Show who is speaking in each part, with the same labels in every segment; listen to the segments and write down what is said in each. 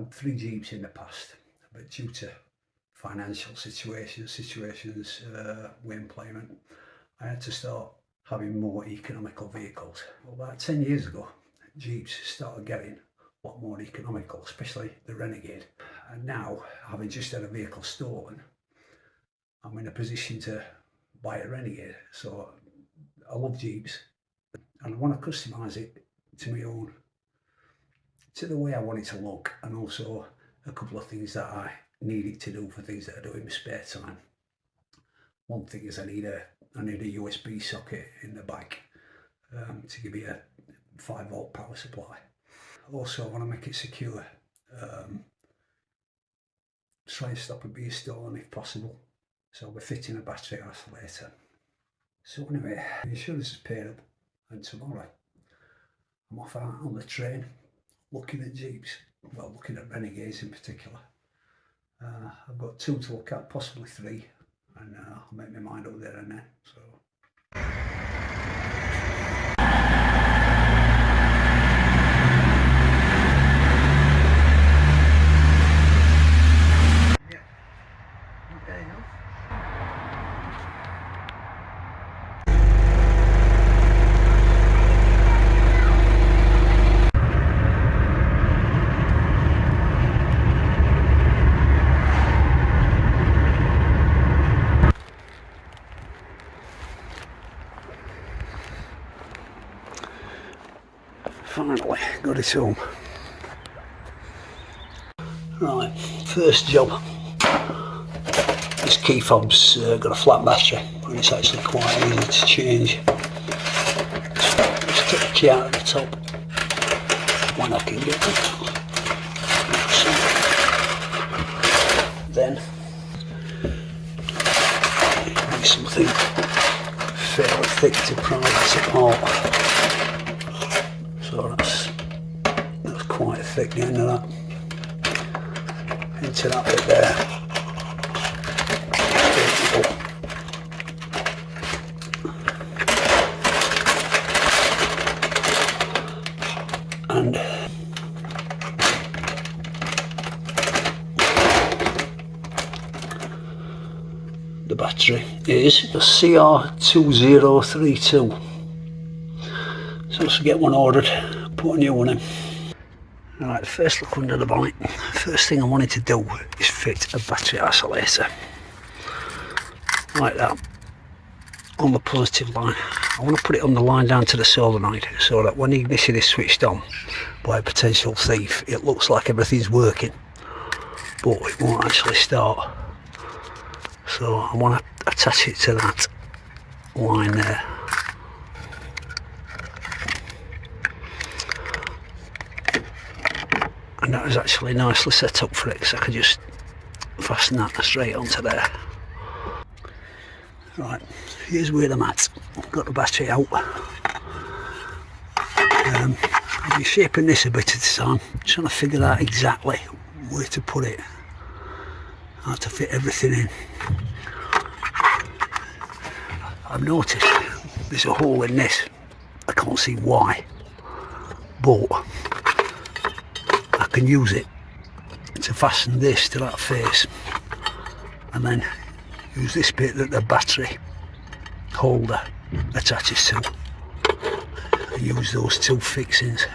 Speaker 1: had 3 Jeeps in the past, but due to financial situations with employment, I had to start having more economical vehicles. Well, about 10 years ago, Jeeps started getting a lot more economical, especially the Renegade. And now, having just had a vehicle stolen, I'm in a position to buy a Renegade. So I love Jeeps and I want to customise it to my own, to the way I want it to look, and also a couple of things that I need it to do for things that I do in my spare time. One thing is I need a USB socket in the back to give me a 5-volt power supply. Also, I want to make it secure. Try and stop it being stolen if possible. So we're fitting a battery isolator. So anyway, the insurance is paid up, and tomorrow I'm off out on the train looking at Jeeps, well, looking at Renegades in particular. I've got 2 to look at, possibly 3, and I'll make my mind up there and then. So. Finally got it home. Right, first job. This key fob's got a flat battery, and it's actually quite easy to change. Just take the key out at the top when I can get it. Then make something fairly thick to pry it apart. So that's quite thick, the end of that. Into that bit there. And the battery is a CR2032. So let's get one ordered, put a new one in. Right, first look under the bonnet. First thing I wanted to do is fit a battery isolator. Like that. On the positive line. I want to put it on the line down to the solenoid so that when the ignition is switched on by a potential thief, it looks like everything's working, but it won't actually start. So I want to attach it to that line there. And that was actually nicely set up for it, because I could just fasten that straight onto there. Right, here's where I'm at. I've got the battery out. I'll be shaping this a bit at a time, trying to figure out exactly where to put it, how to fit everything in. I've noticed there's a hole in this. I can't see why, but I can use it to fasten this to that face, and then use this bit that the battery holder attaches to, and use those 2 fixings.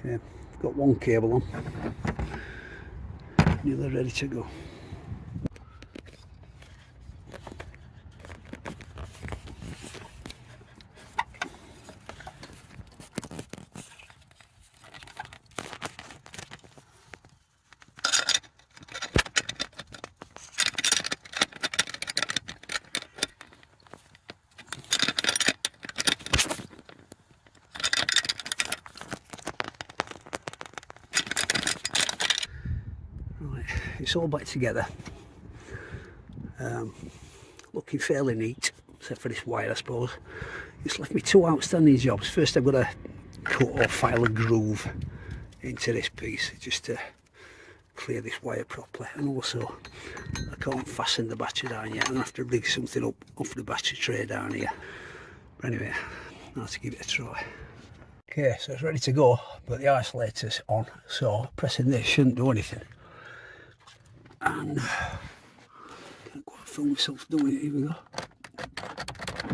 Speaker 1: Okay, got one cable on, nearly ready to go. it's all back together. Looking fairly neat, except for this wire, I suppose. It's left me two outstanding jobs. First, I've got to cut or file a groove into this piece just to clear this wire properly, and also I can't fasten the battery down yet. I'm going to have to rig something up off the battery tray down here. But anyway, I'll have to give it a try. Okay, so it's ready to go, but the isolator's on, so pressing this shouldn't do anything. And can't quite feel myself doing it. Here we go.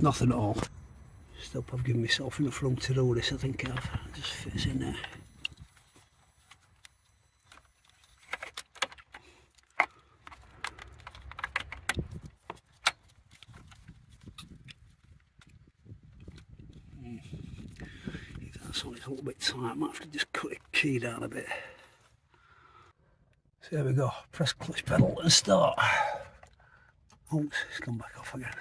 Speaker 1: Nothing at all. Just hope I've given myself enough room to do this. I think I've. It just fits in there. That's on, it's a little bit tight. I might have to just cut the key down a bit. So there we go. Press clutch pedal and start. Oops, it's gone back off again.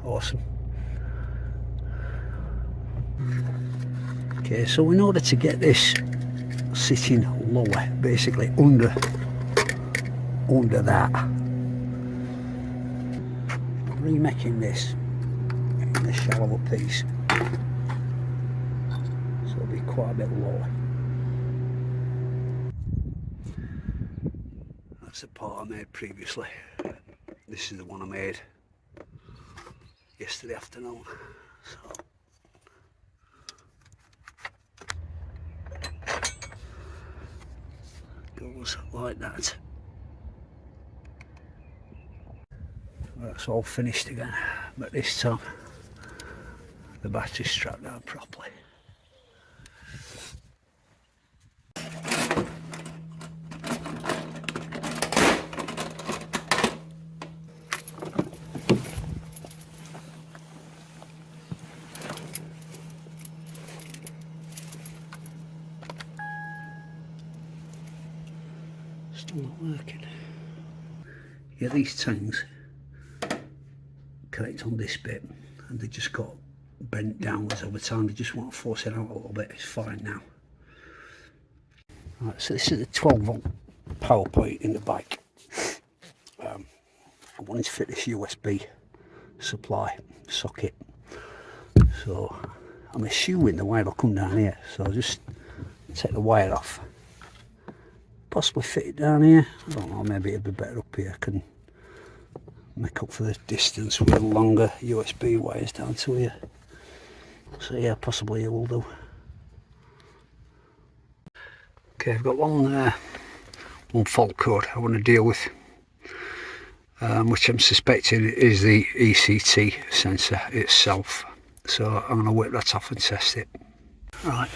Speaker 1: Awesome. Okay, so in order to get this sitting lower, basically under that, I'm remaking this in a shallower piece, so it'll be quite a bit lower. That's the part I made previously. This is the one I made yesterday afternoon. So goes like that. That's all finished again, but this time the battery's strapped down properly. Still not working. Yeah, these tangs connect on this bit and they just got bent downwards over time. They just want to force it out a little bit. It's fine now. Right, so this is the 12-volt power point in the bike. I wanted to fit this USB supply socket, so I'm assuming the wire will come down here, so I'll just take the wire off, possibly fit it down here. I don't know, maybe it'd be better up here. I can make up for the distance with longer USB wires down to here. So yeah, possibly it will do. Okay, I've got one fault code I want to deal with, which I'm suspecting is the ECT sensor itself. So I'm going to whip that off and test it. Right,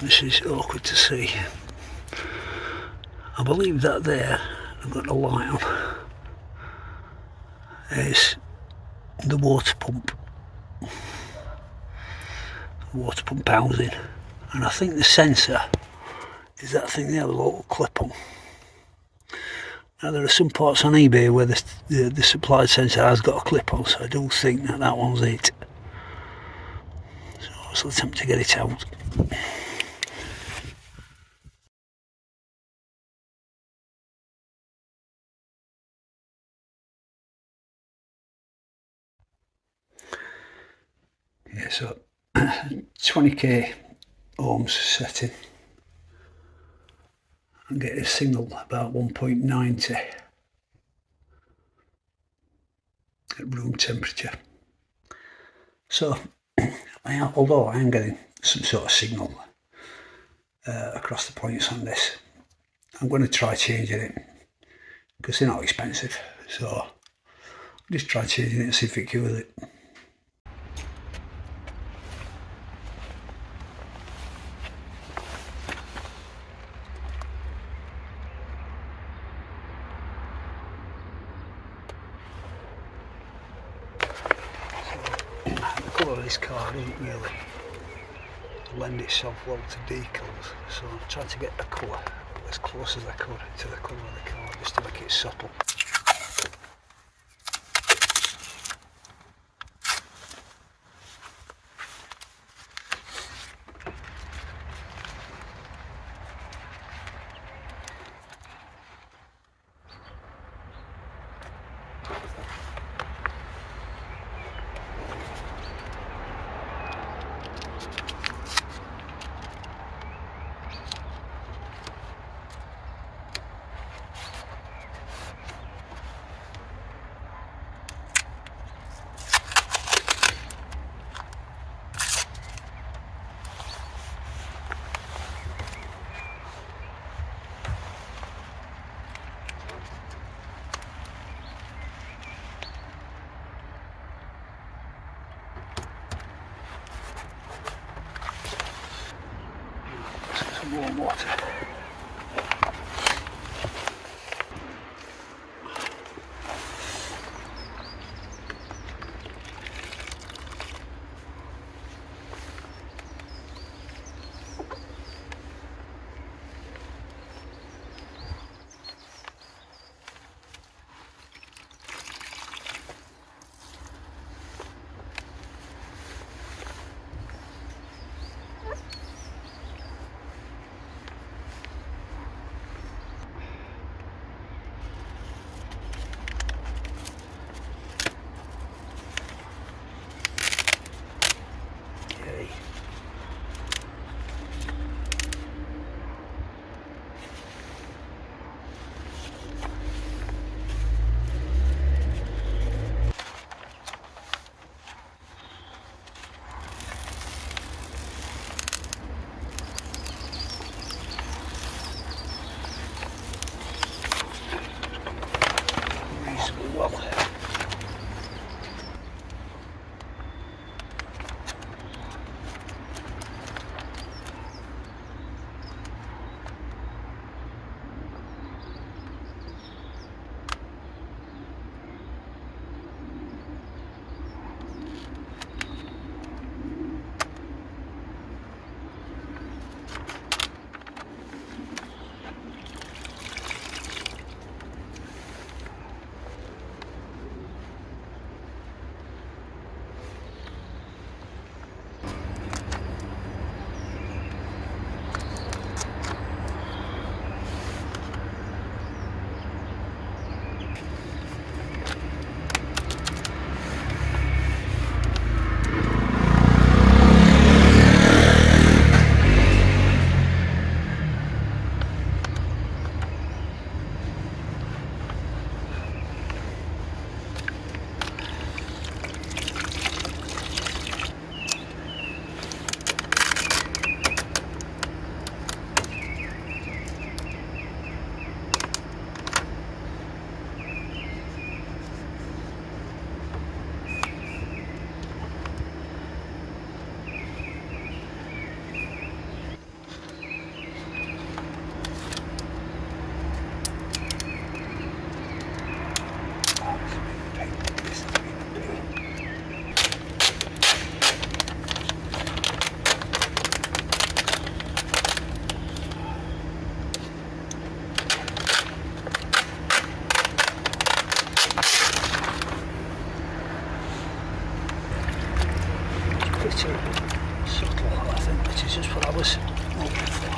Speaker 1: this is awkward to see. I believe that there, I've got the light on, is the water pump housing, and I think the sensor is that thing there with a little clip on. Now there are some parts on eBay where the supplied sensor has got a clip on, so I do think that one's it. So let's attempt to get it out. Yeah, so 20k ohms setting. I'm getting a signal about 1.90 at room temperature. So, although I am getting some sort of signal across the points on this, I'm going to try changing it because they're not expensive. So, I'll just try changing it and see if it cures it. This car doesn't really lend itself well to decals, so I'm trying to get the colour as close as I could to the colour of the car just to make it subtle. some water. Subtle, I think, which is just what I was looking for.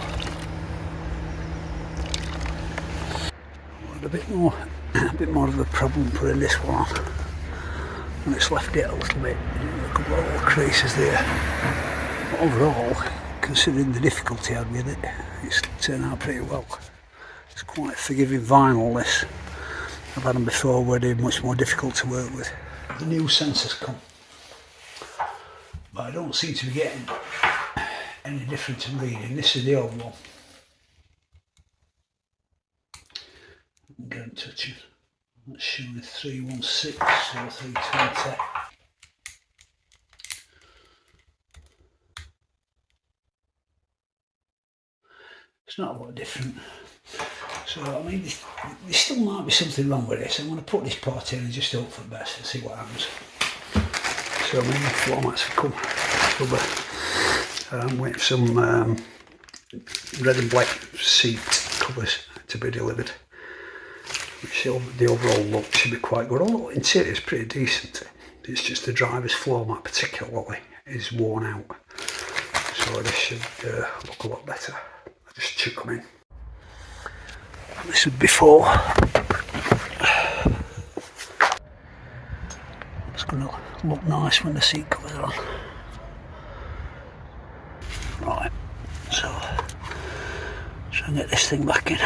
Speaker 1: I want a bit more of a problem putting this one on, and it's left it a little bit, a couple of little creases there. But overall, considering the difficulty I had with it, it's turned out pretty well. It's quite forgiving vinyl, this. I've had them before where they're much more difficult to work with. The new sensors come, but I don't seem to be getting any difference in reading. This is the old one. Get in touching. That's showing 316 or 320. It's not a lot different. So I mean, there still might be something wrong with this. I'm going to put this part in and just hope for the best and see what happens. So I mean, the floor mats have come. I'm waiting for some red and black seat covers to be delivered. Which the overall look should be quite good. Although the interior is pretty decent. It's just the driver's floor mat particularly is worn out. So this should look a lot better. I'll just chuck them in. This was before. It's going to look nice when the seat covers are on. Right, so try and get this thing back in.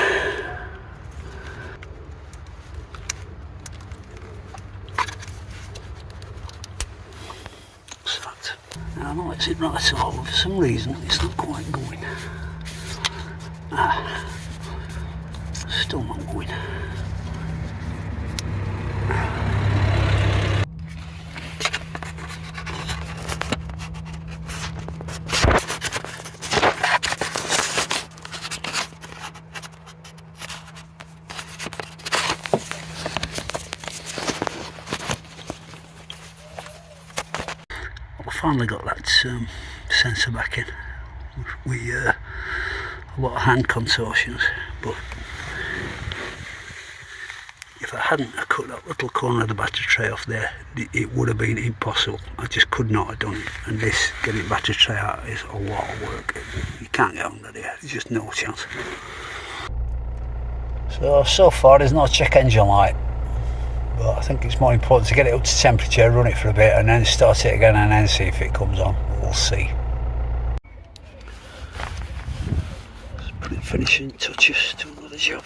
Speaker 1: I know it's in right all, but for some reason it's not quite going. Still not going. finally got that sensor back in. A lot of hand contortions, but if I hadn't cut that little corner of the battery tray off there, it would have been impossible. I just could not have done it. And this, getting battery tray out, is a lot of work. You can't get under there, there's just no chance. So far there's no check engine light, but I think it's more important to get it up to temperature, run it for a bit, and then start it again and then see if it comes on. We'll see. Just put finishing touches to another job.